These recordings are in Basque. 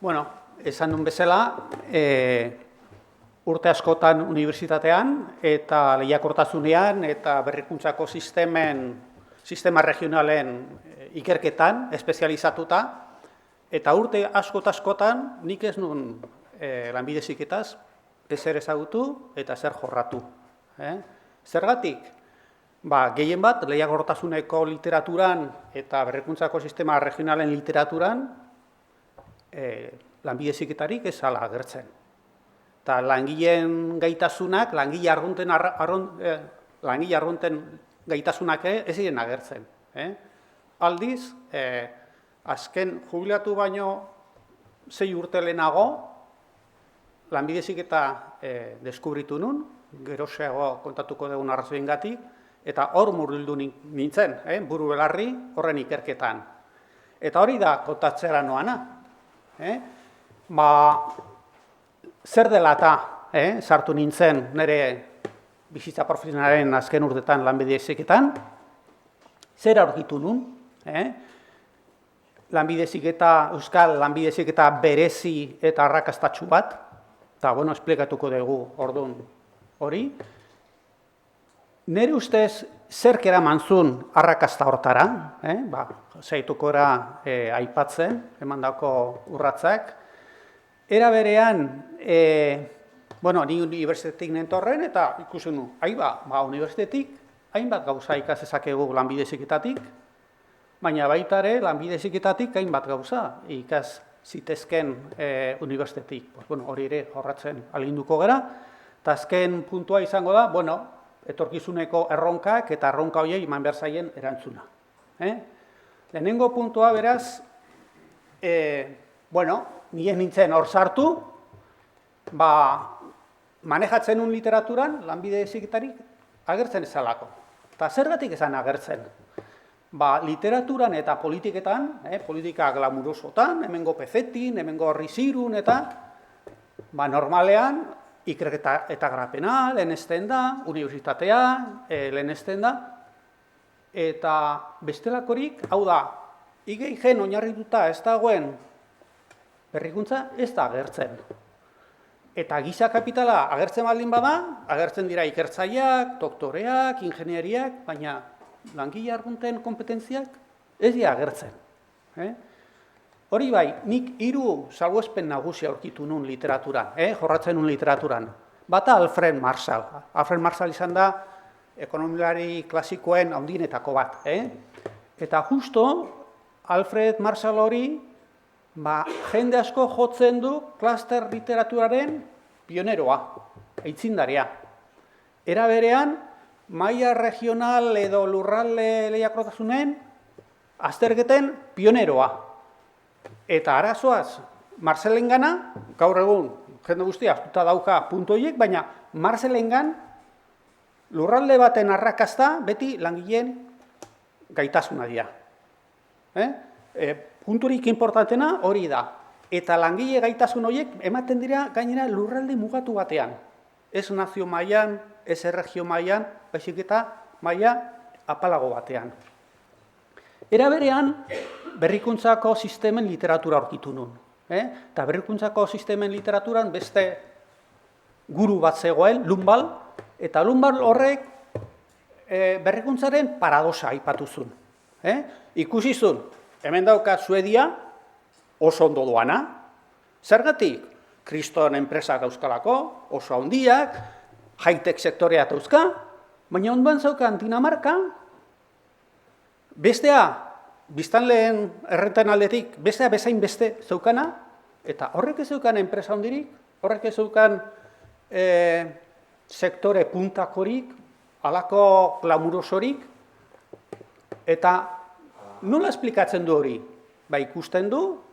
Bueno, esan nun bezala, urte askotan unibertsitatean eta lehiakortasunean eta berrikuntzako sistema regionalen ikerketan espezializatuta, eta urte askotan nik ez nun lanbide heziketaz ezer ezagutu eta ezer jorratu. Zergatik? Gehien bat, lehiakortasuneko literaturan eta berrikuntzako sistema regionalen literaturan lanbide heziketarik ez zala agertzen. Eta langileen gaitasunak, langile arrunten gaitasunak ez ziren agertzen. Aldiz, azken jubilatu baino 6 urte lehenago, lanbide heziketa deskubritu nun, geroxeago kontatuko dugun arrazoiengatik, eta hor murgildu nintzen, buru belarri horren ikerketan. Eta hori da kontatzera noana. Zer dela eta sartu nintzen nire bizitza profesionalaren azken urtetan lanbide heziketan, zer aurkitu nun, euskal lanbide heziketa berezi eta arrakastatsu bat, eta esplikatuko dugu orduan hori. Nire ustez, zerk eraman zuen arrakasta hortara, zaituko aipatzen, emandako urratzak. Era berean, ni unibertsitetik nentorren eta ikusten nu, unibertsitetik hainbat gauza ikas dezakegu lanbide heziketatik, baina baita ere lanbide heziketatik hainbat gauza ikas zitezken unibertsitetik. Hori ere jorratzen alinduko gara, eta azken puntua izango da, etorkizuneko erronkak eta erronka horiei eman behar zaien erantzuna. Lehenengo puntua beraz, ni ez nintzen hor sartu, manejatzen un literaturan, lanbide heziketarik agertzen ezalako. Eta zergatik ezan agertzen? Literaturan eta politiketan, politika glamurosotan, hemengo pezetin, hemengo rizirun eta normalean, ikerketa eta garapena lehenesten da, unibertsitatea lehenesten da, eta bestelakorik, hau da, igeigen oinarrituta ez dagoen berrikuntza ez da agertzen. Eta giza kapitala agertzen baldin bada, agertzen dira ikertzaileak, doktoreak, ingenieriak, baina langile arrunten kompetentziak ez dira agertzen. Hori bai, nik 3 salbuespen nagusia aurkitu nun literaturan, jorratzen nun literaturan. Bata Alfred Marshall. Alfred Marshall izan da ekonomilari klasikoen handienetako bat. Eta justo Alfred Marshall hori jende asko jotzen du kluster literaturaren pioneroa, aitzindaria. Era berean, maila regional edo lurralde lehiakortasunen azterketen pioneroa. Eta arazoaz, Marshallengana, gaur egun, jende guztia, astuta dauka puntu horiek, baina Marshallengan lurralde baten arrakasta beti langileen gaitasuna dira. Punturik importantena hori da. Eta langile gaitasun horiek ematen dira gainera lurralde mugatu batean. Ez nazio mailan, ez erregio mailan, baizik eta maila apalago batean. Era berean, berrikuntzako sistemen literatura aurkitu nun. Eta berrikuntzako sistemen literaturan beste guru bat zegoen, Lumbal, eta Lumbal horrek berrikuntzaren paradoxa aipatu zuen. Ikusi zuen, hemen dauka Suedia oso ondo doana. Zergatik? Kriston enpresak dauzkalako, oso handiak, high-tech sektorea dauzka, baina ondoan zaukan Dinamarka, bestea, biztanleen errenten aldetik, bestea bezain beste zeukana, eta horrek ez zeukan enpresa handirik, horrek ez zeukan sektore puntakorik, halako glamurosorik, eta nola esplikatzen du hori? Ikusten du,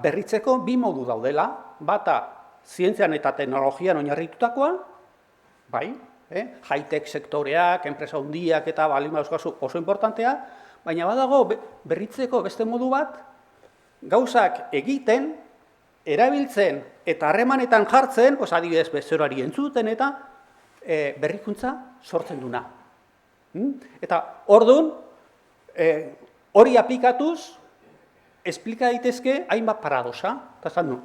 berritzeko 2 modu daudela, bata zientzian eta teknologian oinarritutakoa, high-tech sektoreak, enpresa handiak eta balima euskazu oso importantea, baina badago berritzeko beste modu bat, gauzak egiten, erabiltzen eta harremanetan jartzen, adibidez bezeroari entzuten eta berrikuntza sortzen duna. Eta orduan, hori aplikatuz, esplika daitezke hainbat paradoxa, eta esan du,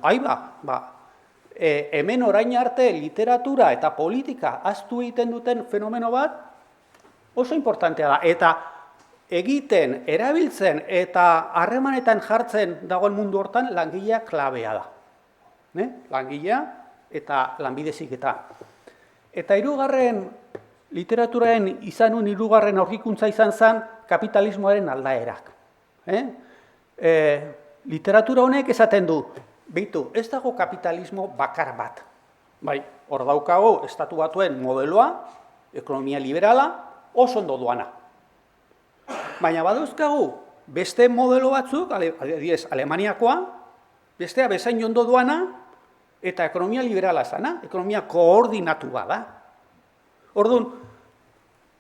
hemen orain arte literatura eta politika ahaztu egiten duten fenomeno bat oso importantea da, eta egiten, erabiltzen eta harremanetan jartzen dagoen mundu hortan langilea klabea da. Langilea eta lanbide heziketa. Eta hirugarren literaturaren izanun hirugarren aurkikuntza izan zen kapitalismoaren aldaerak. Literatura honek esaten du, beitu, ez dago kapitalismo bakar bat. Bai, hor daukago estatu batuen modeloa, ekonomia liberala, oso ondo doana. Baina badauzkagu beste modelo batzuk, adibidez Alemaniakoa, bestea bezain ondo doana, eta ekonomia liberala zana, ekonomia koordinatu bada. Orduan,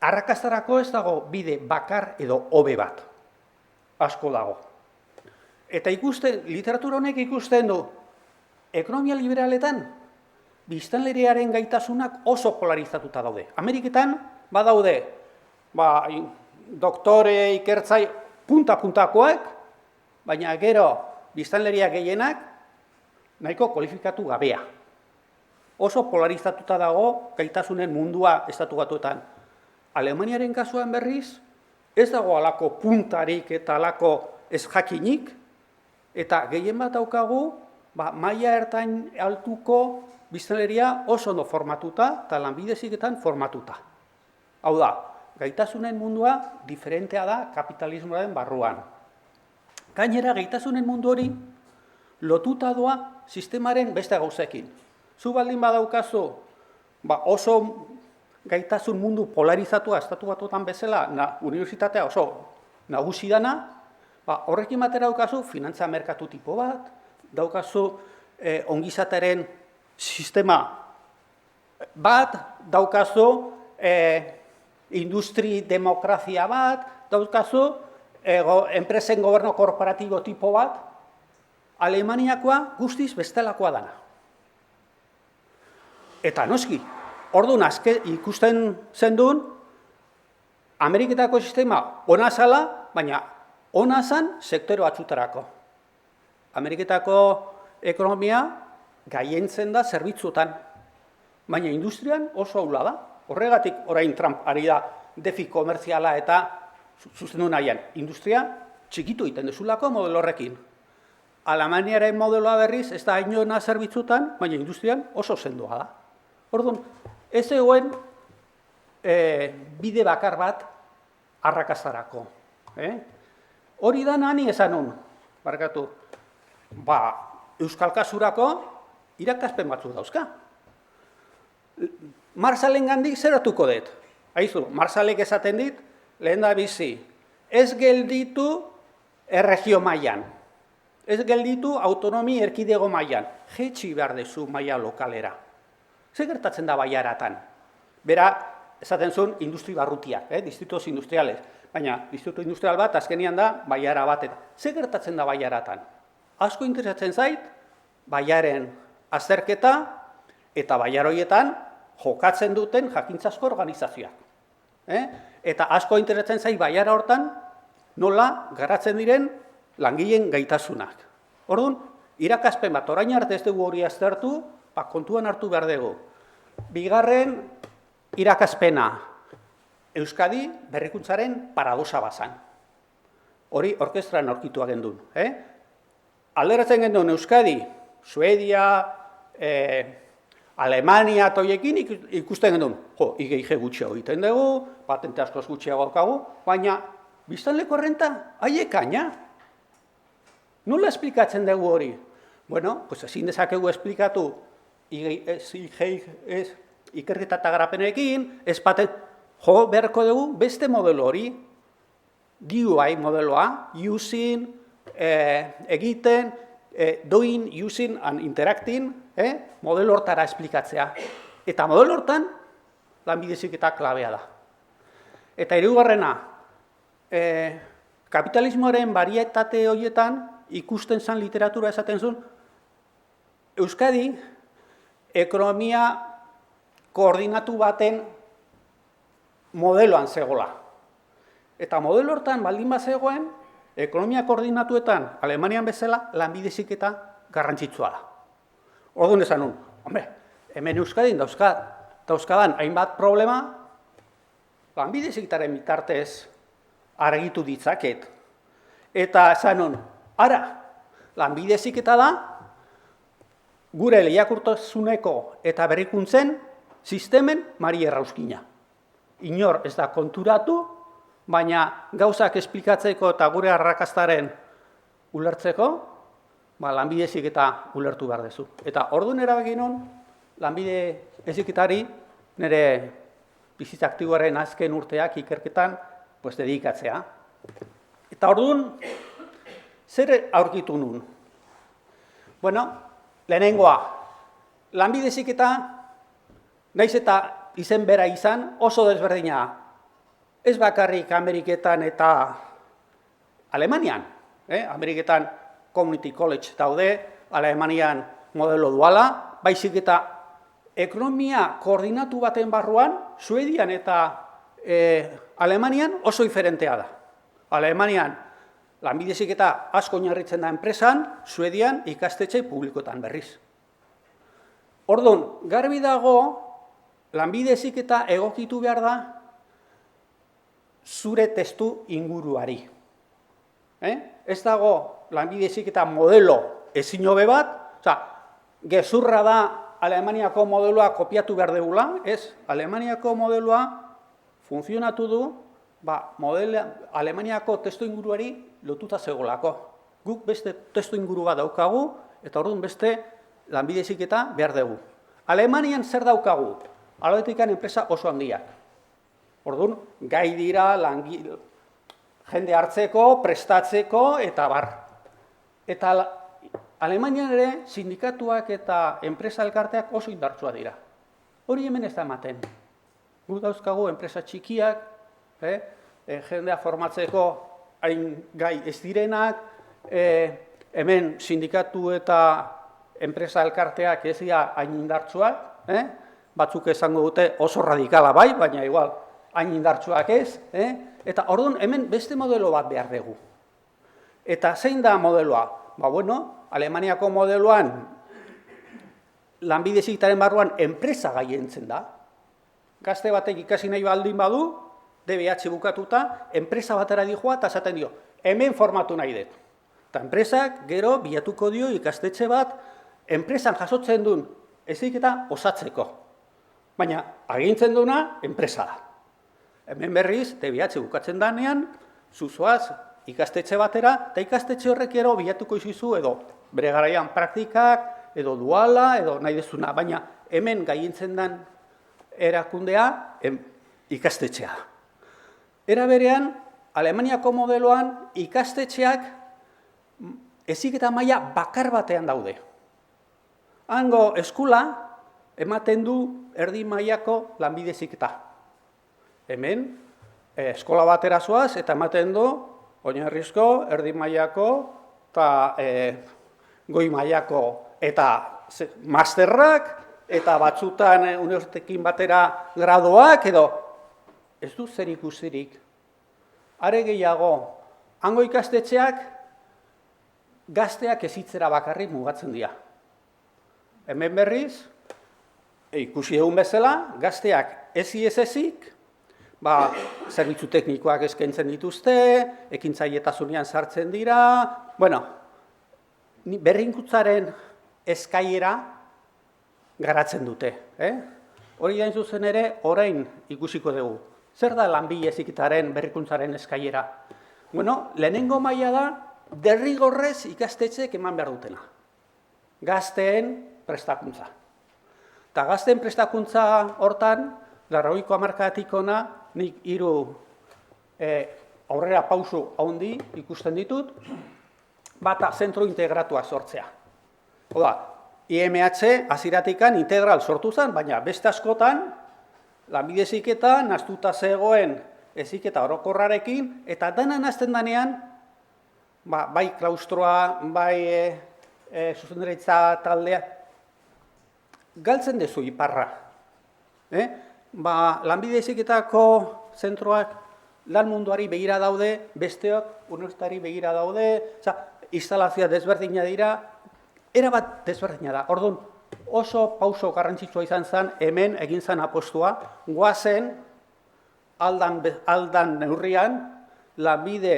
arrakastarako ez dago bide bakar edo hobe bat. Asko dago. Eta literatura honek ikusten du, ekonomia liberaletan, biztanleriaren gaitasunak oso polarizatuta daude. Ameriketan, badaude, doktore, ikertzai, punta-puntakoak, baina gero biztanleria gehienak nahiko kualifikatu gabea. Oso polarizatuta dago gaitasunen mundua estatu batuetan. Alemaniaren kasuan berriz, ez dago alako puntarik eta alako ez jakinik, eta gehien bat daukagu, maila ertain altuko biztanleria oso ondo formatuta eta lanbide heziketan formatuta. Hau da, gaitasunen mundua diferentea da kapitalismoaren barruan. Gainera, gaitasunen mundu hori lotuta doa sistemaren beste gauzekin. Zu baldin badaukazu oso gaitasun mundu polarizatua estatu batuetan bezala, unibertsitatea oso nagusi dana, horrekin batera daukazu finantza merkatu tipo bat, daukazu ongizateren sistema bat, daukazu industri demokrazia bat, daukazu enpresen goberno korporatibo tipo bat, Alemaniakoa guztiz bestelakoa dana. Eta noski, orduan ikusten zendun, Ameriketako sistema ona zala, baina ona zan sektore batzutarako. Ameriketako ekonomia gaientzen da zerbitzutan, baina industrian oso ahula da. Horregatik orain Trump ari da defi komerziala eta zuzendu nahian. Industria txikitu egiten dezulako modelo horrekin. Alemaniaren modeloa berriz ez da hainona zerbitzutan, baina industrian oso sendoa da. Orduan, ez zegoen bide bakar bat arrakastarako. Hori da nani esanun, barkatu, euskal kasurako irakaspen batzuk dauzka. Marshalen gandik zeratuko dut. Haizu, Marshallek esaten dit, lehen da bizi, ez gelditu erregio mailan, ez gelditu autonomi erkidego mailan, jetxi behar dezu maila lokalera. Zer gertatzen da baiaratan? Bera, esaten zuen, industri barrutiak, distritos industriales. Baina, distrito industrial bat, azkenian da, baiara bat. Zer gertatzen da baiaratan? Asko interesatzen zait, baiaren azterketa eta baiaroietan jokatzen duten jakintzasko organizazioak. Eta asko interesatzen zait, baiara hortan, nola garatzen diren langileen gaitasunak. Orduan, irakaspen bat, orain arte ez dugu hori aztertu, kontuan hartu behar dugu. Bigarren irakaspena, Euskadi berrikuntzaren paradoxa bazan. Hori orkestran aurkitua gendun. Alderatzen gendun Euskadi, Suedia, Alemania toiekin ikusten gendun. IG gutxiago egiten dugu, patente askoz gutxiago daukagu, baina biztanleko errenta haiekaina. Nola esplikatzen dugu hori? Bueno, ezin dezakegu esplikatu ikerketa eta garapenekin, ez beharko dugu beste modelo hori, DUI modeloa, using, egiten, doing, using and interacting, modelo hortara esplikatzea. Eta modelo hortan, lanbide heziketa klabea da. Eta hirugarrena, kapitalismoaren barietate horietan, ikusten zan literatura esaten zuen, Euskadi ekonomia koordinatu baten modeloan zegoela. Eta modelo hortan baldin bat zegoen, ekonomia koordinatuetan, Alemanian bezala, lanbide heziketa garrantzitsua da. Orduan esan nun, hombre, hemen Euskadin dauzkadan hainbat problema, lanbide heziketaren bitartez argitu ditzaket. Eta esan nun, ara, lanbide heziketa da, gure lehiakortasuneko eta berrikuntzen sistemen mari errauskina. Inor ez da konturatu, baina gauzak esplikatzeko eta gure arrakastaren ulertzeko, lanbide heziketa ulertu behar duzu. Eta orduan erabaki nun, lanbide heziketari nire bizitza aktiboaren azken urteak ikerketan dedikatzea. Eta orduan, zer aurkitu nun? Bueno, lehenengoa, lanbide heziketa, naiz eta izen bera izan, oso desberdina, ez bakarrik Ameriketan eta Alemanian. Ameriketan Community College daude, Alemanian modelo duala, baizik eta ekonomia koordinatu baten barruan, Suedian eta Alemanian oso diferentea da. Alemanian lanbide heziketa asko oinarritzen da enpresan, Suedian ikastetxe publikotan berriz. Orduan, garbi dago, lanbide heziketa egokitu behar da zure testu inguruari. Ez dago lanbide heziketa modelo ezin hobe bat, gezurra da Alemaniako modeloa kopiatu behar dugula, ez, Alemaniako modeloa funtzionatu du, Alemaniako testu inguruari lotuta zegoelako. Guk beste testu inguru bat daukagu, eta orduan beste lanbide heziketa behar dugu. Alemanian zer daukagu? Alabetikan enpresa oso handiak. Orduan, gai dira jende hartzeko, prestatzeko, eta bar. Eta Alemanian ere sindikatuak eta enpresa elkarteak oso indartsua dira. Hori hemen ez da ematen. Gu dauzkagu enpresa txikiak, jendea formatzeko hain gai ez direnak, hemen sindikatu eta enpresa elkarteak ez dira hain indartsuak, batzuk esango dute oso radikala bai, baina igual hain indartsuak ez, eta orduan hemen beste modelo bat behar dugu. Eta zein da modeloa? Alemaniako modeloan lanbide heziketaren barruan enpresa gaientzen da. Gazte batek ikasi nahi baldin badu, DBH bukatuta, enpresa batera dijoa eta esaten dio, hemen formatu nahi dut. Eta enpresak gero bilatuko dio ikastetxe bat, enpresan jasotzen duen heziketa osatzeko. Baina agintzen duena enpresa da. Hemen berriz, DBH bukatzen danean, zuzoaz ikastetxe batera, eta ikastetxe horrek ero bilatuko izizu edo bere garaian praktikak, edo duala, edo nahi dezuna, baina hemen gaientzen den erakundea ikastetxea. Era berean, Alemaniako modeloan ikastetxeak heziketa maila bakar batean daude. Hango eskula ematen du erdi mailako lanbide heziketa. Hemen, eskola batera zoaz eta ematen du oinarrizko, erdi mailako eta goi mailako eta masterrak eta batzutan unibertsitateekin batera gradoak edo ez du zer ikusirik. Are gehiago, hango ikastetxeak gazteak hezitzera bakarrik mugatzen dira. Hemen berriz, ikusi egun bezala, gazteak ezik, zerbitzu teknikoak eskaintzen dituzte, ekintzailetazunean sartzen dira, berrinkuntzaren eskailera garatzen dute. Hori hain zuzen ere, orain ikusiko dugu. Zer da lanbide heziketaren berrikuntzaren eskailera? Lehenengo maila da, derrigorrez ikastetxeek eman behar dutena. Gazteen prestakuntza. Eta gazteen prestakuntza hortan, 80ko hamarkadatik hona, nik 3 aurrera pauso handi ikusten ditut, bata zentro integratua sortzea. Oda, IMH hasieratik integral sortu zen, baina beste askotan, lanbide heziketa nahastuta zegoen heziketa orokorrarekin, eta dena nahasten denean, bai klaustroa, bai zuzendaritza taldea, galtzen dezu iparra. Lanbide heziketako zentroak lan munduari begira daude, besteok unibertsitari begira daude, instalazioa desberdina dira, erabat desberdina da. Orduan, oso pauso garrantzitsua izan zen, hemen egin zen apostua, goazen aldan neurrian, lanbide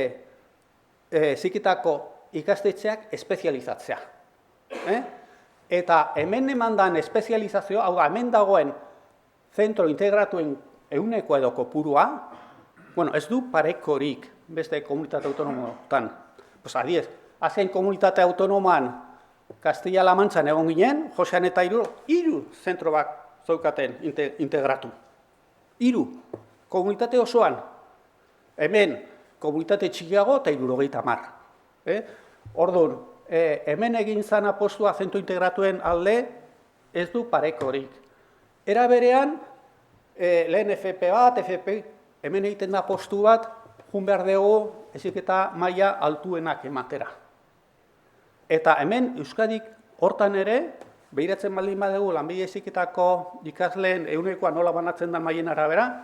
heziketako ikastetxeak espezializatzea. Eta hemen emandan espezializazioa, hau da, hemen dagoen zentro integratuen ehuneko edo kopurua, ez du parekorik beste komunitate autonomoetan. Adiez, azken komunitate autonoman Castilla-La Mantzan egon ginen, Josean eta hiru zentro bat zeukaten integratu. Hiru, komunitate osoan. Hemen, komunitate txikiago eta 70. Orduan, hemen egin zan apostua zentro integratuen alde, ez du parekorik. Era berean, lehen FP bat, FP, hemen egiten da postu bat, jun behar dugu heziketa maila altuenak ematera. Eta hemen Euskadik hortan ere, behiratzen baldin badugu lanbide heziketako ikasleen ehunekoa nola banatzen da mailen arabera,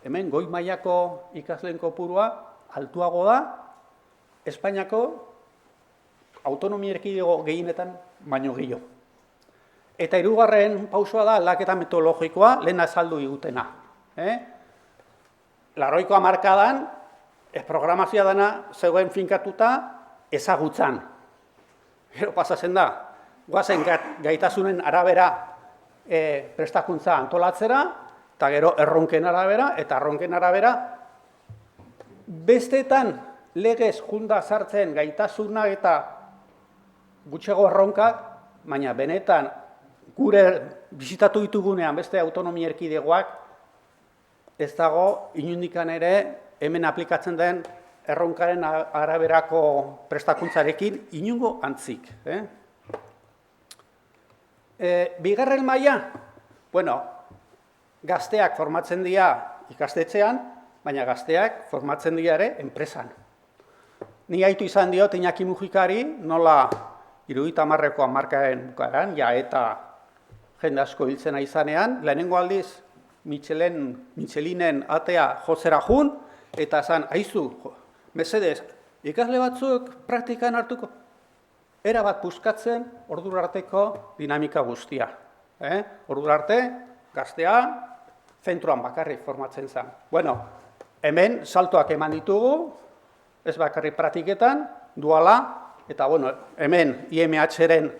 hemen goi mailako ikasleen kopurua altuago da, Espainiako autonomia erkidego gehienetan baino gehiago. Eta hirugarren pausoa da aldaketa metodologikoa, lehen azaldu digutena. Laurogeiko hamarkadan, programazioa dana zegoen finkatuta ezagutzan. Gero pasatzen da, goazen gaitasunen arabera prestakuntza antolatzera, eta gero erronken arabera, eta erronken arabera besteetan legez junda sartzen gaitasuna eta gutxego erronkak, baina benetan gure bizitatu ditugunean beste autonomia erkidegoak ez dago inundikan ere hemen aplikatzen den erronkaren araberako prestakuntzarekin inungo antzik. Bigarren maila, gazteak formatzen dira ikastetxean, baina gazteak formatzen dira ere enpresan. Ni gaitu izan diot Iñaki Mujikari, nola 70ko hamarkadaren bukaeran, eta jende asko hiltzena izanean, lehenengo aldiz Michelinen atea jotzera jun, eta zan, aizu, mesedez, ikasle batzuk praktikan hartuko, erabat puskatzen ordura arteko dinamika guztia. Ordura arte, gaztea, zentroan bakarrik formatzen zen. Hemen saltoak eman ditugu, ez bakarrik praktiketan, duala, eta hemen IMH-ren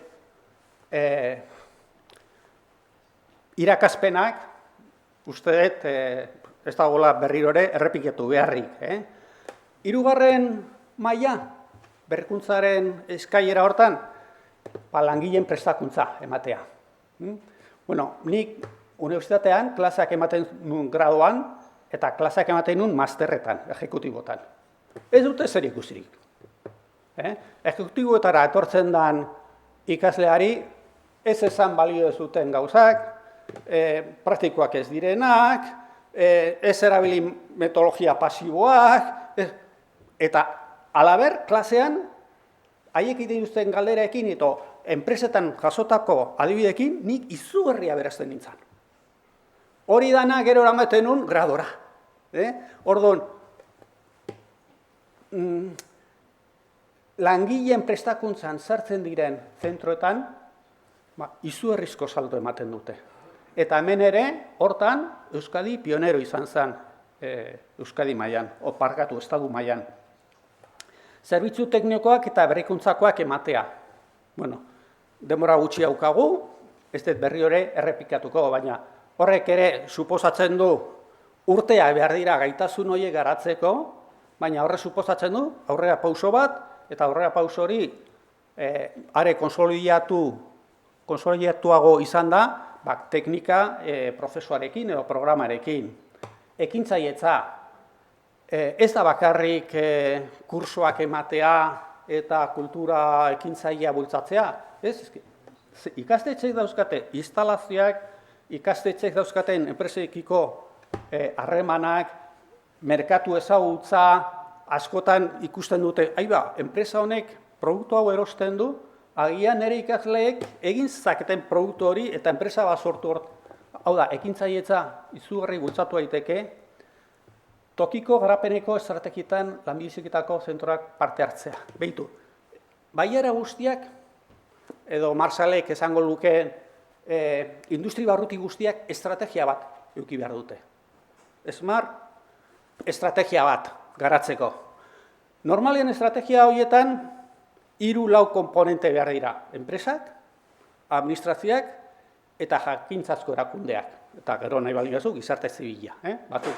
irakaspenak, uste dut, ez dagoela berriro ere errepikatu beharrik. Hirugarren maila, berrikuntzaren eskailera hortan, langileen prestakuntza ematea. Nik unibertsitatean klaseak ematen nuen graduan, eta klaseak ematen nuen masterretan, ejekutibotan. Ez dute zer ikusirik. Ejekutiboetara etortzen den ikasleari, ez esan balio ez duten gauzak, praktikoak ez direnak, ez erabili metodologia pasiboak, eta alaber, klasean, haiek dituzten galderaekin eta enpresetan jasotako adibidekin, nik izugarria berazten nintzen. Hori dana gero eramaten nun gradora. Orduan, langileen prestakuntzan sartzen diren zentroetan, izugarrizko salto ematen dute. Eta hemen ere, hortan, Euskadi pionero izan zen Euskadi mailan, Estatu mailan. Zerbitzu teknikoak eta berrikuntzakoak ematea. Denbora gutxi daukagu, ez dut berri ere errepikatuko, baina horrek ere suposatzen du urtea behar dira gaitasun horiek garatzeko, baina horrek suposatzen du aurrera pauso bat, eta aurrera pauso hori are konsolidatuago izan da, teknika prozesuarekin edo programarekin. Ekintzailetza, ez da bakarrik kursoak ematea eta kultura ekintzailea bultzatzea. Ikastetxeek dauzkate instalazioak, ikastetxeek dauzkaten enpresekiko harremanak, merkatu ezagutza, askotan ikusten dute, enpresa honek produktu hau erosten du, agian nire ikasleek egin zaketen produktu hori eta enpresa bat sortu hor. Hau da, ekintzailetza izugarri bultzatu daiteke, tokiko garapeneko estrategietan lanbide heziketako zentroak parte hartzea. Behitu, baiara guztiak, edo Marshallek esango lukeen, industri barruti guztiak estrategia bat eduki behar dute. Smart estrategia bat garatzeko. Normalean estrategia horietan 3-4 konponente behar dira. Enpresak, administrazioak eta jakintzazko erakundeak. Eta gero nahi baliozu gizarte zibila. Batzuk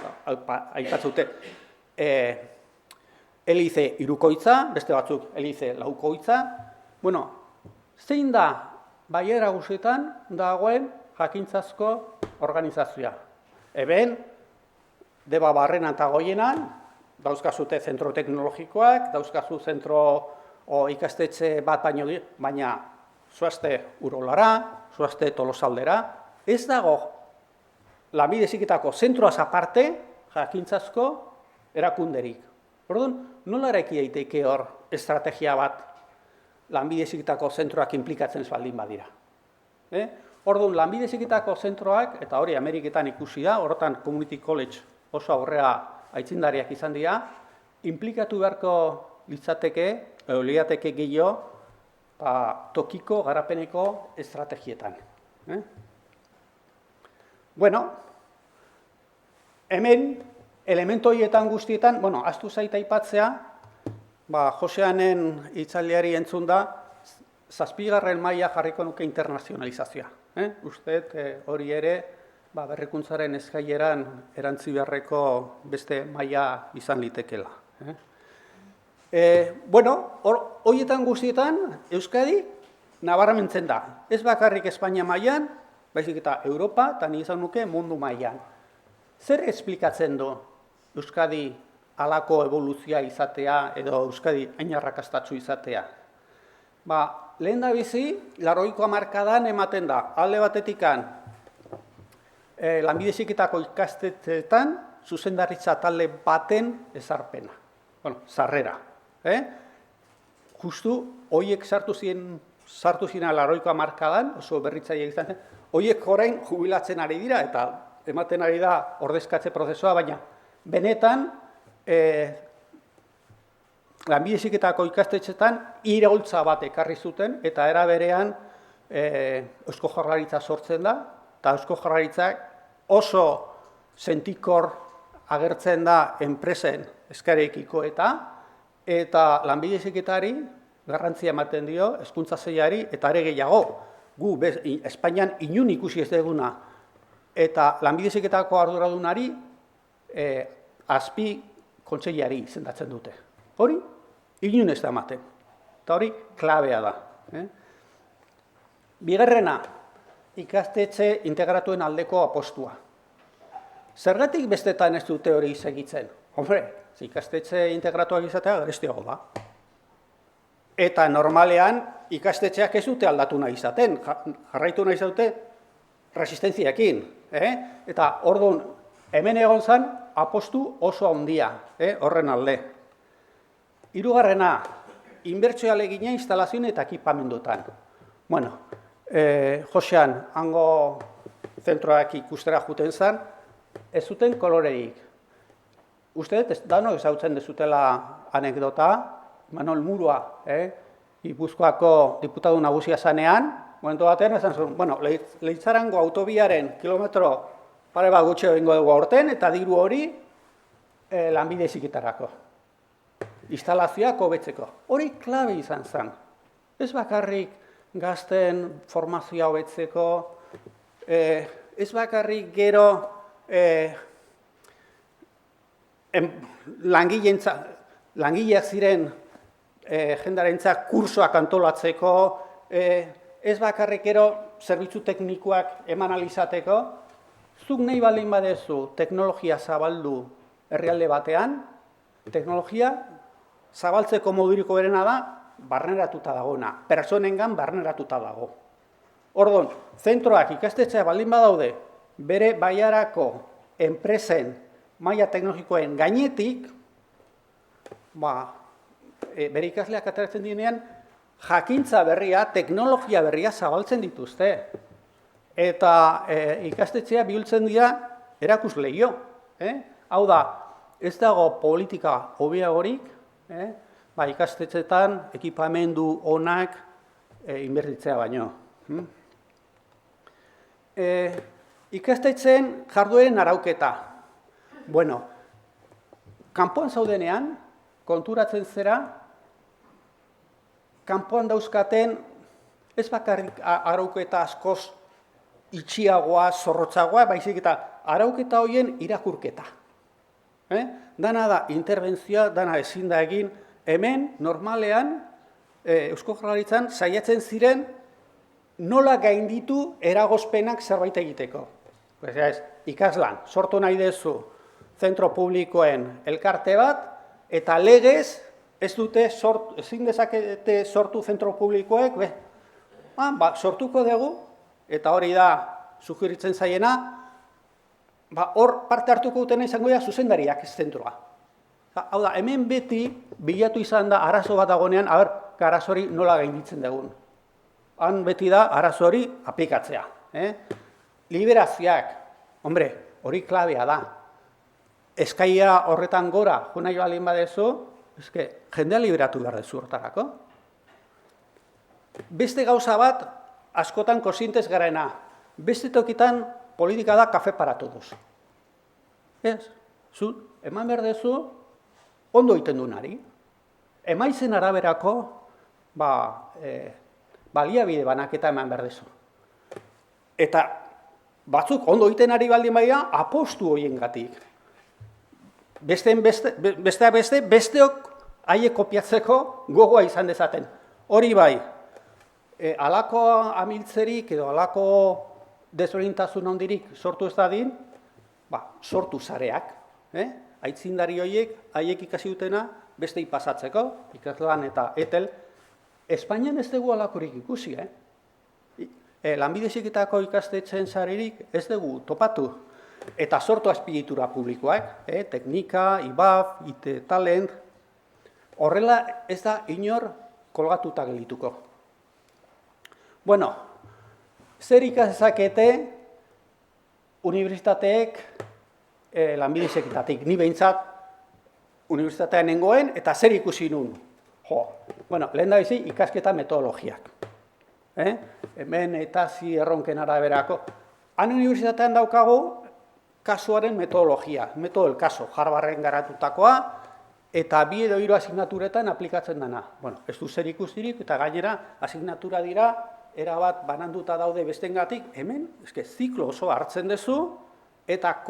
aipatzute elize 3koitza, beste batzuk elize 4koitza. Bueno, zein da baiera guztietan dagoen jakintzazko organizazioa. Eben, Deba Barrenan eta Goienan, dauzkazute zentro teknologikoak, dauzkazu zentro ikastetxe bat baina zoazte Urolara, zoazte Tolosaldera, ez dago lanbide heziketako zentroaz aparte jakintzazko erakunderik. Orduan, nola eraiki daiteke hor estrategia bat lanbide heziketako zentroak inplikatzen ez baldin badira? Orduan, lanbide heziketako zentroak, eta hori Ameriketan ikusi da, horretan Community College oso aurrea aitzindariak izan dira, inplikatu beharko litzateke gehiago tokiko garapeneko estrategietan. Bueno, hemen elementu horietan guztietan, ahaztu zait aipatzea, Joseanen hitzaldiari entzun da, 7. maila jarriko nuke internazionalizazioa. Uste hori ere, berrikuntzaren eskaileran erantzi beharreko beste maila izan litekela. Horietan guztietan, Euskadi nabarmentzen da. Ez bakarrik Espainia mailan, baizik eta Europa, eta ni izan nuke mundu mailan. Zer esplikatzen du Euskadi halako evoluzioa izatea, edo Euskadi hain arrakastatsu izatea? Lehen da bizi, 80ko hamarkadan ematen da, alde batetikan, lanbide heziketako ikastetxeetan zuzendaritza talde baten ezarpena. Sarrera. Justu, horiek sartu ziren 80ko hamarkadan, oso berritzaile izan zen, horiek orain jubilatzen ari dira, eta ematen ari da ordezkatze prozesua, baina benetan, lanbide heziketako ikastetxeetan iraultza bat ekarri zuten, eta era berean Eusko Jaurlaritza sortzen da, eta Eusko Jaurlaritzak oso sentikor agertzen da enpresen eskarekiko eta lanbide heziketari garrantzia ematen dio hezkuntza sailari eta are gehiago gu Espainian inun ikusi ez duguna eta lanbide heziketako arduradunari azpi kontseilari izendatzen dute. Hori inun ez da ematen. Eta hori klabea da. Bigarrena, ikastetxe integratuen aldeko apostua. Zergatik bestetan ez dute hori segitzen? Hombre, ikastetxe integratuak izatea garestiago da. Eta normalean ikastetxeak ez dute aldatu nahi izaten, jarraitu nahi zaute resistentziakin. Eta orduan, hemen egon zen apostu oso handia, horren alde. Hirugarrena, inbertsio ahalegina instalazioen eta ekipamendutan. Josean, hango zentroak ikustera juten zen, ez zuten koloreik. Uste dut, danok ezagutzen dezutela anekdota, Manuel Murua, Gipuzkoako diputatu nagusia zanean, momentu batean esan zuen, Leitzarango autobiaren kilometro pare bat gutxi egingo dugu aurten, eta diru hori lanbide heziketarako. Instalazioak hobetzeko. Hori klabe izan zen. Ez bakarrik gazten formazioa hobetzeko, ez bakarrik gero langileak ziren jendarentzak kursoak antolatzeko, ez bakarrik gero zerbitzu teknikoak eman alizateko, zuk nahi baldin badezu teknologia zabaldu herrialde batean, teknologia zabaltzeko moduriko berena da, barneratuta dagoena, pertsonengan barneratuta dago. Orduan, zentroak ikastetxea baldin badaude, bere baiarako enpresen maila teknologikoen gainetik, bere ikasleak ateratzen direnean, jakintza berria, teknologia berria zabaltzen dituzte. Eta ikastetxea bihurtzen dira erakusleio. Hau da, ez dago politika hobeagorik, ikastetxetan ekipamendu onak inbertitzea baino. Ikastetxeen jardueren arauketa. Bueno, kanpoan zaudenean, konturatzen zera, kanpoan dauzkaten ez bakarrik arauketa askoz itxiagoa, zorrotzagoa, baizik eta arauketa horien irakurketa. Dana da interbentzioa, dana ezin da egin, hemen normalean Eusko Jaurlaritzan saiatzen ziren nola gainditu eragozpenak zerbait egiteko. Ikaslan, sortu nahi dezu zentro publikoen elkarte bat, eta legez ez dute ezin dezakete sortu zentro publikoek, sortuko dugu, eta hori da sugeritzen zaiena, hor parte hartuko dutena izango da zuzendariak ez zentroa. Hau da, hemen beti bilatu izan da arazo bat dagoenean, arazo hori nola gainditzen dugun. Han beti da arazo hori aplikatzea. Liberazioak, hombre, hori klabea da. Eskaia horretan gora, jona jo alin badezu, jendea liberatu behar dezu hortarako. Beste gauza bat, askotan kontzientez garena. Beste tokitan politika da kafe para todos. Zu, eman behar dezu, ondo egiten duenari. Emaitzen araberako, baliabide banaketa eman behar dezu. Eta batzuk ondo egiten ari baldin baina, apostu horiengatik. Besteok haiek kopiatzeko gogoa izan dezaten. Hori bai, halako amiltzerik edo halako desberdintasun handirik sortu ez dadin, sortu zareak. Aitzindari horiek, haiek ikasi dutena, bestei pasatzeko, ikaslan eta etel. Espainian ez dugu halakorik ikusi, Lanbide Heziketako ikastetxeen sarerik ez dugu topatu. Eta sortu azpiegitura publikoak, teknika, IBAF, IT Talent, horrela ez da inor kolgatuta gelituko. Bueno, zer ikasezakete unibertsitateek Lanbide Heziketatik, ni behintzat unibertsitatean nengoen eta zer ikusi nun. Bueno, lehen da bizi ikasketa metodologiak. Hemen eta erronken araberako. Han unibertsitatean daukagu kasuaren metodologia, metodo del caso, Harvarden garatutakoa, eta 2 edo 3 asignaturetan aplikatzen dena. Bueno, ez du zer ikusirik, eta gainera asignatura dira, erabat bananduta daude bestengatik, hemen, ziklo oso hartzen duzu, eta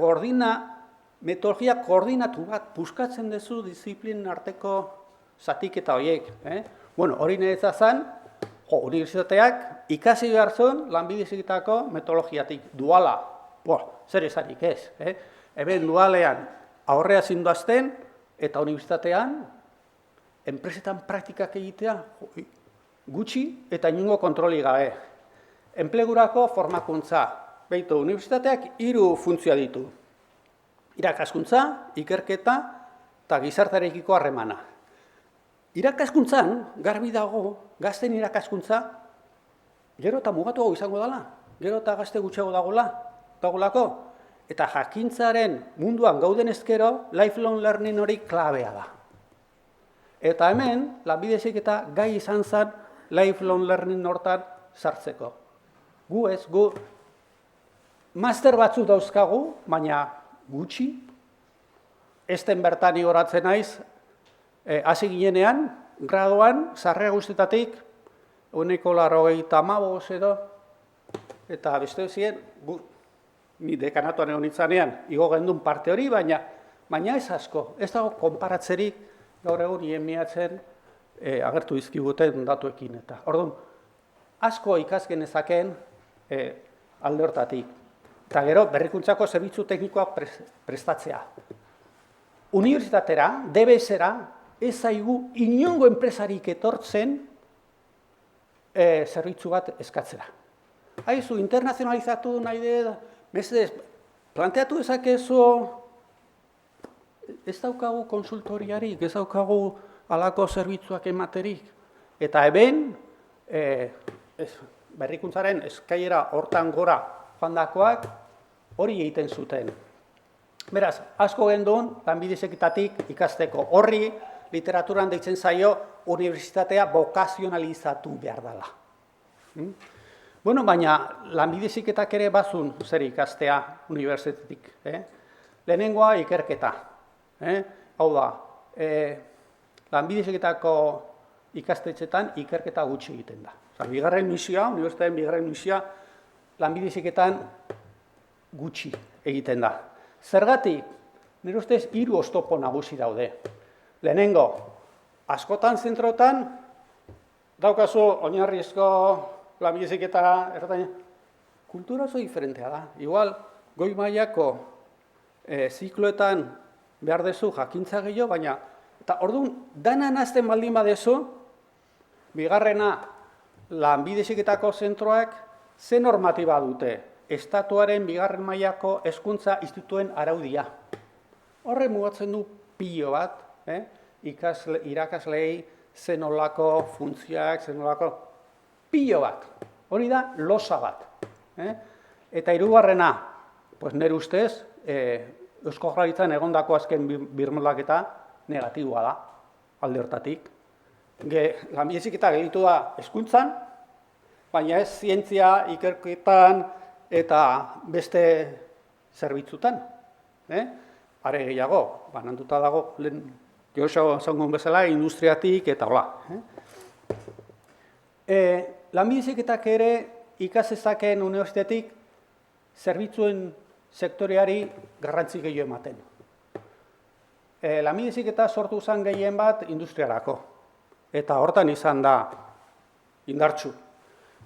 metodologia koordinatu bat puskatzen duzu disiplinen arteko zatiketa horiek. Bueno, hori niretzat zen, unibertsitateak ikasi behar zuen Lanbide Heziketako metodologiatik duala. Zer esanik ez. Hemen dualean aurrea zinduazten eta unibertsitatean enpresetan praktikak egitea gutxi eta inongo kontroli gabe. Enplegurako formakuntza. Beitu, unibertsitateak 3 funtzioa ditu. Irakaskuntza, ikerketa eta gizartearekiko harremana. Irakaskuntzan, garbi dago, gazten irakaskuntza, gero eta mugatuago izango dela, gero eta gazte gutxiago dagolako, eta jakintzaren munduan gauden ezkero, lifelong learning hori klabea da. Eta hemen, Lanbide Heziketa gai izan zen lifelong learning hortan sartzeko. Gu master batzu dauzkagu, baina gutxi, ezten bertani horatzen naiz, hasi ginenean, graduan, sarrera guztietatik, 95 edo, eta beste ziren, ni dekanatuan egon nintzanean, igo gendun parte hori, baina ez asko, ez dago konparatzerik gaur egun miatzen agertu dizkiguten datuekin. Orduan, asko ikas genezaken alde hortatik. Eta gero, berrikuntzako zerbitzu teknikoak prestatzea. Unibertsitatera, DBS-era, ez zaigu inongo enpresarik etortzen zerbitzu bat eskatzera. Haizu, internazionalizatu nahi dut, planteatu dezakezu, ez daukagu konsultoriarik, ez daukagu halako zerbitzuak ematerik. Eta eben, berrikuntzaren eskailera hortan gora joandakoak hori egiten zuten. Beraz, asko gendun, lanbide heziketatik ikasteko horri, literaturan deitzen zaio, unibertsitatea bokazionalizatu behar dela. Bueno, baina, lanbide heziketak ere bazun zer ikastea unibertsitatik. Lehenengoa ikerketa. Hau da, lanbide heziketako ikastetxetan ikerketa gutxi egiten da. Bigarren misioa, unibertsitateen bigarren misioa, lanbide heziketan gutxi egiten da. Zergatik, nire ustez, 3 oztopo nagusi daude. Lehenengo, askotan zentrotan, daukazu oinarrizko lanbide heziketa, kultura oso diferentea da. Igual, goi mailako zikloetan behar dezu jakintza gehiago, baina, eta orduan, dana nazten baldin badezu, bigarrena, lanbide heziketako zentroak ze normatiba dute? Estatuaren bigarren mailako hezkuntza institutuen araudia. Horre mugatzen du pilo bat, irakasleei zenolako funtzioak, zenolako pilo bat. Hori da losa bat. Eta hirugarrena, nire ustez, Eusko Jaurlaritzan egondako azken birmoldaketa negatiboa da, alde hortatik. Lanbide heziketa gelditu da hezkuntzan, baina ez zientzia, ikerketan eta beste zerbitzutan. Are gehiago, bananduta dago, gehoxo zangon bezala, industriatik eta hola. Lanbide heziketak ere ikasezakeen unibertsitatetik zerbitzuen sektoreari garrantzi gehiago ematen. Lanbide heziketa sortu zen gehien bat industriarako. Eta hortan izan da indartsu.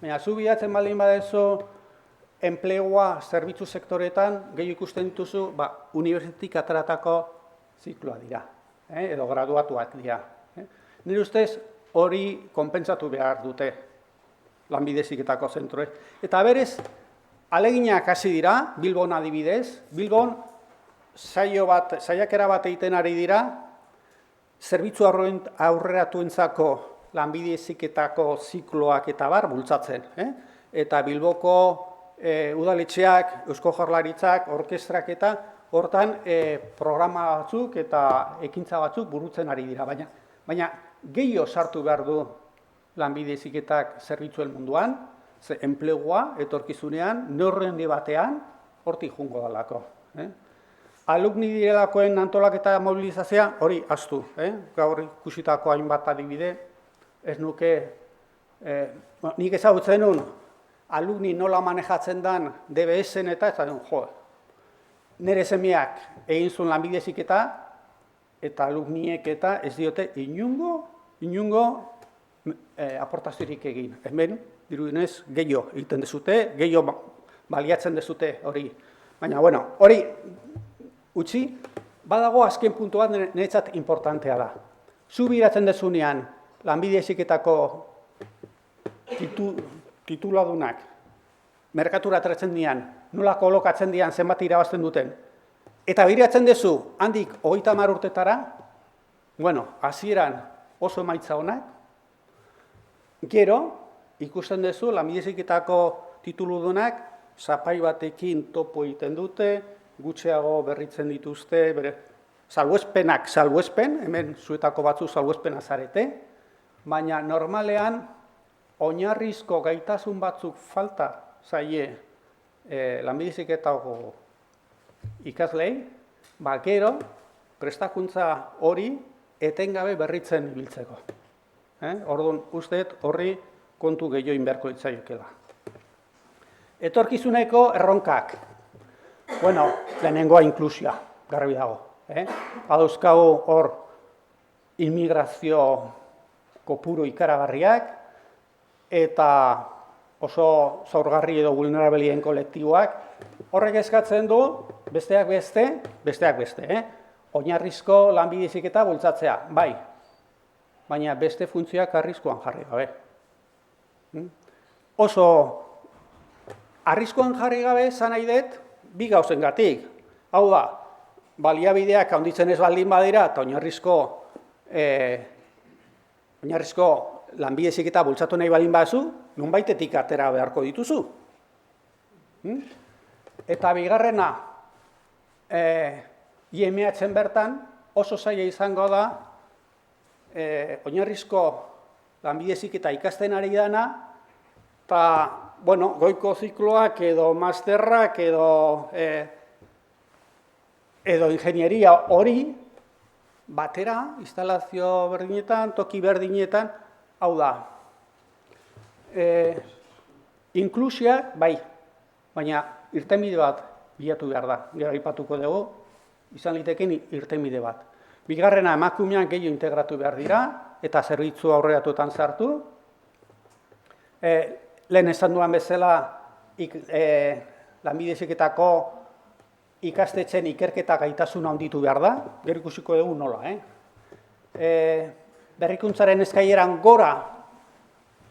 Baina, zu bilatzen baldin badezu enplegua zerbitzu sektoretan gehiago ikusten dituzu, unibertsitatetik ateratako zikloa dira, edo graduatuak dira. Nire ustez hori konpentsatu behar dute lanbide heziketako zentroek. Eta berez, aleginak hasi dira, Bilbon adibidez, Bilbon saiakera bat egiten ari dira, zerbitzu aurreratuentzako lanbide heziketako zikloak eta bar bultzatzen. Eta Bilboko udaletxeak, Eusko Jaurlaritzak, orkestrak eta hortan programa batzuk eta ekintza batzuk burutzen ari dira. Baina gehiago sartu behar du lanbide heziketak zerbitzuen munduan, ze enplegua etorkizunean, neurri handi batean, hortik jungo dalako. Alumni direlakoen antolaketa mobilizazioa hori ahaztu. Gaur ikusitako hainbat adibide, ez nuke, nik ezagutzen nun, alumni nola manejatzen den DBS-en eta ez da duen, nire semeak egin zuen lanbide heziketa eta alumniek eta ez diote inungo aportaziorik egin. Hemen, dirudienez, gehiago egiten dezute, gehiago baliatzen dezute hori. Baina, hori utzi, badago azken puntu bat niretzat importantea da. Zu biratzen dezunean lanbide heziketako tituladunak merkatura ateratzen dian, nola kolokatzen dian zenbat irabazten duten, eta biratzen dezu handik 30 urtetara, hasieran oso emaitza onak, gero ikusten dezu lanbide heziketako tituludunak zapai batekin topo egiten dute, gutxeago berritzen dituzte, salbuespen, hemen zuetako batzu salbuespena zarete, baina normalean oinarrizko gaitasun batzuk falta zaie lanbide heziketako ikaslei, gero prestakuntza hori etengabe berritzen ibiltzeko. Orduan, usteet horri kontu gehiago inberko litzaiokela. Etorkizuneko erronkak. Lehenengoa inklusioa, garbi dago. Badauzkagu hor immigrazio kopuru ikaragarriak, eta oso zaurgarri edo vulnerabilien kolektiboak, horrek eskatzen du, besteak beste, oinarrizko lanbide heziketa bultzatzea, bai, baina beste funtzioak arriskuan jarri gabe. Oso arriskuan jarri gabe zan nahi dut, bi gauzengatik. Hau da, baliabideak handitzen ez baldin badira, eta oinarrizko lanbide heziketa bultzatu nahi baldin baduzu, nonbaitetik atera beharko dituzu. Eta bigarrena, IMH-en bertan oso zaila izango da oinarrizko lanbide heziketa ikasten ari dana, eta, bueno, goiko zikloak edo masterrak edo ingenieria hori batera, instalazio berdinetan, toki berdinetan, hau da. Inklusia, bai, baina irtenbide bat bilatu behar da. Gero aipatuko dugu, izan liteken irtenbide bat. Bigarrena, emakumean gehiago integratu behar dira, eta zerbitzu aurreratuetan sartu. Lehen esan duan bezala, lanbide heziketako ikastetxen ikerketa gaitasuna handitu behar da, gero ikusiko dugu nola. Berrikuntzaren eskaileran gora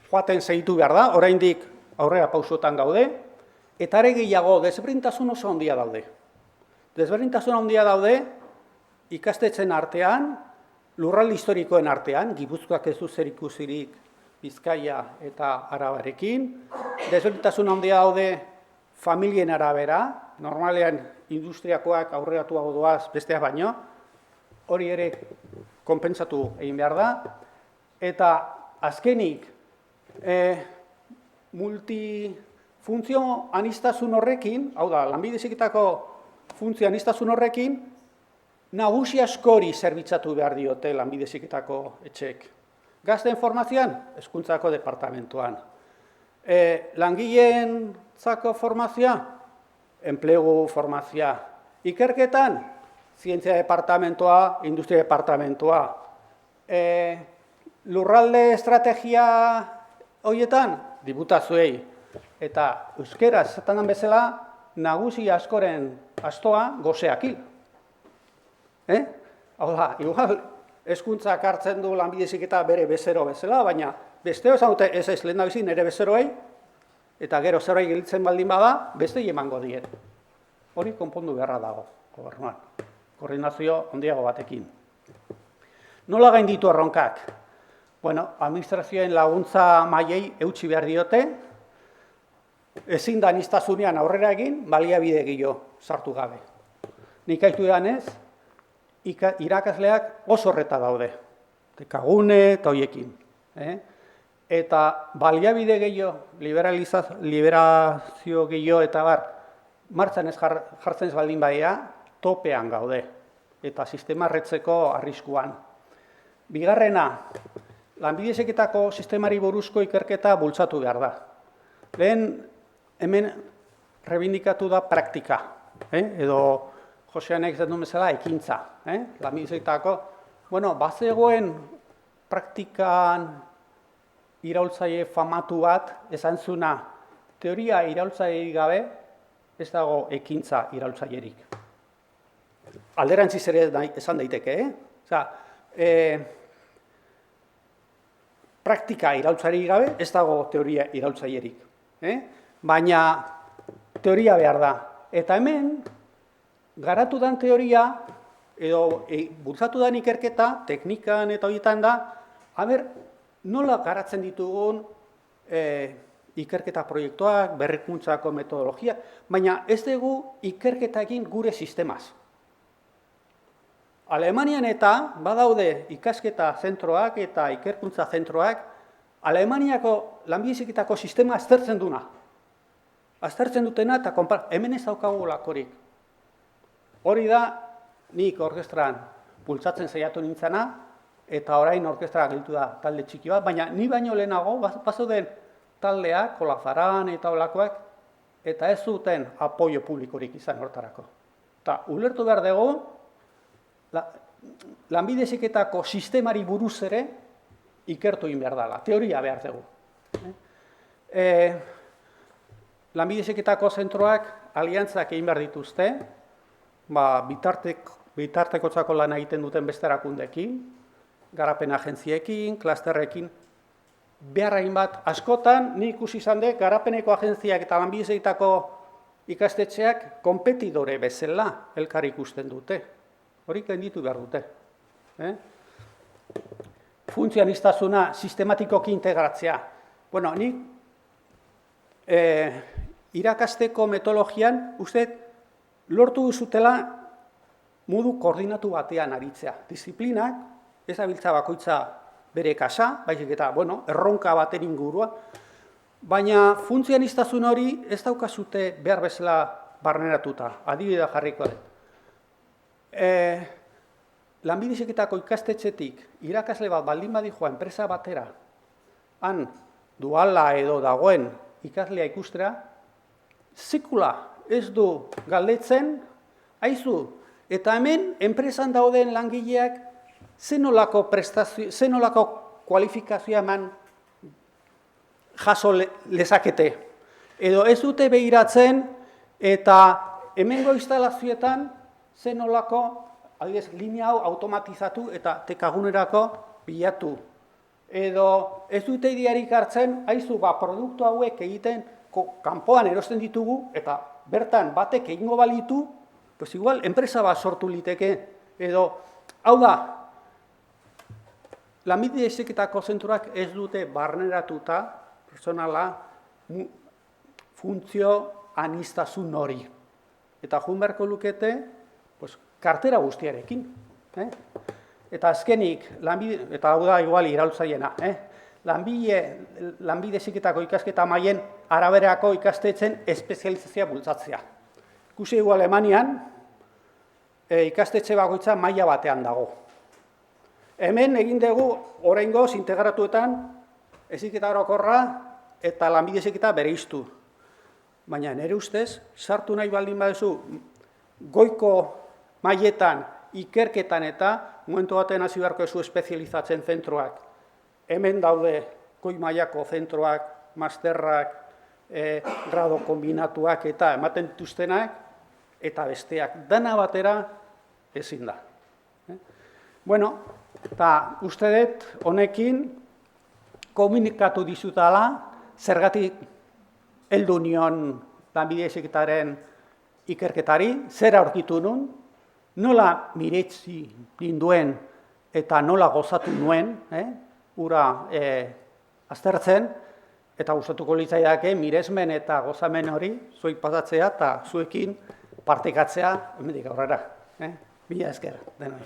joaten segitu behar da, oraindik aurrera pausotan gaude, eta are gehiago desberdintasun oso handia daude. Desberdintasun handia daude ikastetxen artean, lurralde historikoen artean, Gipuzkoak ez du zerikusirik Bizkaia eta Arabarekin, desberdintasun handia daude familien arabera, normalean industriakoak aurreratuago doaz besteak baino, hori ere konpentsatu egin behar da, eta azkenik, multifuntzio aniztasun horrekin, hau da, lanbide heziketako funtzio aniztasun horrekin, nagusi askori zerbitzatu behar diote lanbide heziketako etxeek. Gazteen formazioan, hezkuntzako departamentuan. Langileentzako formazioa, enplegu formazioa. Ikerketan, zientzia departamentoa, industria departamentoa. Lurralde estrategia horietan, diputazioei. Eta euskaraz esaten den bezala, nagusi askoren astoa goseakil. Hau da, igual, hezkuntzak hartzen du lanbide heziketa bere bezero bezala, baina besteo esan dute ez lehen da bizi nire bezeroei, eta gero zerbait gelditzen baldin bada, bestei emango diet. Hori konpondu beharra dago, gobernuan. Koordinazio handiago batekin. Nola gainditu erronkak? Bueno, administrazioen laguntza mailei eutsi behar diote, ezin da aniztasunean aurrera egin, baliabide gehiago sartu gabe. Nik aitu edanez, irakasleak oso horreta daude, tekagune eta hoiekin. Eta baliabide gehiago, liberazio gehiago eta bar, martxan ez jartzen ez baldin badia, topean gaude, eta sistema erretzeko arriskuan. Bigarrena, lanbide heziketako sistemari buruzko ikerketa bultzatu behar da. Lehen, hemen rebindikatu da praktika, edo Joseanek zen duen bezala ekintza. Lanbide heziketako, bueno, bazegoen praktikan iraultzaile famatu bat, esan zuna, teoria iraultzailerik gabe, ez dago ekintza iraultzailerik. Alderantziz ere esan daiteke, praktika iraultzailerik gabe, ez dago teoria iraultzailerik. Baina teoria behar da. Eta hemen, garatu dan teoria, edo bultzatu dan ikerketa, teknikan eta horietan da, nola garatzen ditugun ikerketa proiektuak, berrikuntzako metodologia, baina ez dugu ikerketa egin gure sistemaz. Alemanian eta badaude ikasketa zentroak eta ikerkuntza zentroak, Alemaniako lanbide heziketako sistema aztertzen duna. Aztertzen dutena eta hemen ez daukagu lakorik. Hori da, nik orkestran bultzatzen saiatu nintzena, eta orain orkestra gelditu da talde txiki bat, baina ni baino lehenago, bazauden taldeak, Kolazaran eta olakoak, eta ez zuten apoio publikorik izan hortarako. Eta ulertu behar dugu, lanbide heziketako sistemari buruz ere ikertu egin behar dela, teoria behar dugu. Lanbide heziketako zentroak aliantzak egin behar dituzte, bitartekotzako lan egiten duten beste erakundeekin, garapen agentziekin, klasterrekin, beharrain bat, askotan nik ikusi izan dut, garapeneko agentziak eta lanbide heziketako ikastetxeak konpetidore bezala elkar ikusten dute. Hori gainditu behar dute. Funtzio aniztasuna sistematikoki integratzea. Bueno, nik irakasteko metodologian, uste, lortu duzutela modu koordinatu batean aritzea. Disiplinak, ez abiltza bakoitza bere kasa, baizik eta, erronka baten ingurua, baina funtzionistazun hori ez daukazute behar bezala barneratuta, adibidea jarriko dut. Lanbide Heziketako ikastetxetik irakasle bat baldin badijoa enpresa batera, han duala edo dagoen ikaslea ikustera, sekula ez du galdetzen, aizu, eta hemen enpresan dauden langileak zenolako kualifikazioa eman jaso lezakete. Edo ez dute behiratzen eta hemengo instalazioetan zenolako linea hau automatizatu eta tekagunerako bilatu. Edo ez dute idearik hartzen, aizu, produktu hauek egiten kanpoan erosten ditugu eta bertan batek egingo balitu, pues igual enpresa bat sortu liteke. Edo, hau da, Lanbide Heziketako zentroak ez dute barneratuta personala funtzio aniztasun hori. Eta joan beharko lukete, kartera guztiarekin. Eta azkenik, eta hau da igual iraultzaiena, Lanbide Heziketako ikasketa mailen araberako ikastetxen espezializazioa bultzatzea. Ikusi egu Alemanian, ikastetxe bakoitza maila batean dago. Hemen egin dugu oraingoz integratuetan heziketa orokorra eta lanbide heziketa bereiztu. Baina nire ustez, sartu nahi baldin baduzu goiko mailetan, ikerketan eta momentu batean hasi beharko duzu espezializatzen zentroak. Hemen daude goi mailako zentroak, masterrak, grado kombinatuak eta ematen dituztenak eta besteak. Dana batera ezin da. Bueno, eta uste dut honekin komunikatu dizutala zergatik heldu nion lanbide heziketaren ikerketari, zer aurkitu nun, nola miretsi ninduen eta nola gozatu nuen, ura aztertzen, eta gustatuko litzaidake miresmen eta gozamen hori zuek pasatzea eta zuekin partekatzea hemendik aurrera. Mila esker denoi.